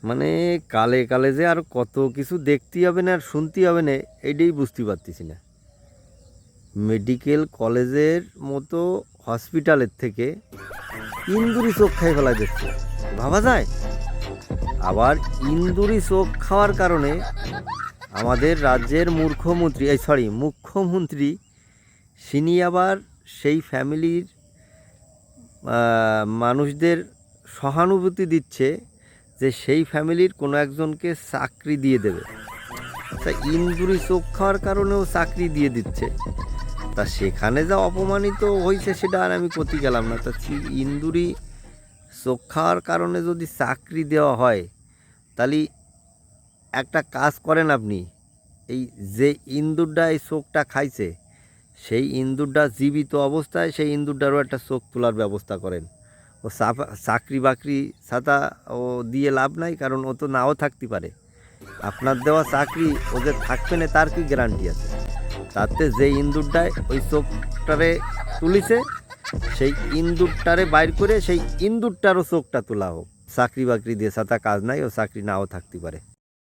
মানে কালে কালে যে আর কত কিছু দেখতে হবে না আর শুনতে হবে না, এইটাই বুঝতে পারতেছি না। মেডিকেল কলেজের মতো হসপিটালের থেকে ইন্দুরি চোখ খাই ফেলা যাচ্ছে, ভাবা যায়? আবার ইন্দুরি চোখ খাওয়ার কারণে আমাদের রাজ্যের মুখ্যমন্ত্রী তিনি আবার সেই ফ্যামিলির মানুষদের সহানুভূতি দিচ্ছে যে সেই ফ্যামিলির কোনো একজনকে চাকরি দিয়ে দেবে। তা ইন্দুরি চোখ খাওয়ার কারণেও চাকরি দিয়ে দিচ্ছে। তা সেখানে যা অপমানিত হয়েছে সেটা আর আমি করতে গেলাম না। তা ইন্দুরি চোখ খাওয়ার কারণে যদি চাকরি দেওয়া হয়, তাহলে একটা কাজ করেন আপনি, এই যে ইন্দুরটা এই চোখটা খাইছে সেই ইন্দুরটা জীবিত অবস্থায় সেই ইন্দুরটারও একটা চোখ তোলার ব্যবস্থা করেন। ও চাকরি বাকরি ছাতা ও দিয়ে লাভ নাই, কারণ ও তো নাও থাকতে পারে। আপনার দেওয়া চাকরি ও যে থাকবে না তার কি গ্যারান্টি আছে? তাতে যে ইন্দুরটায় ওই চোখটারে তুলিছে সেই ইন্দুরটারে বাইর করে সেই ইন্দুরটারও চোখটা তোলা হোক। চাকরি বাকরি দিয়ে ছাতা কাজ নাই, ও চাকরি নাও থাকতে পারে।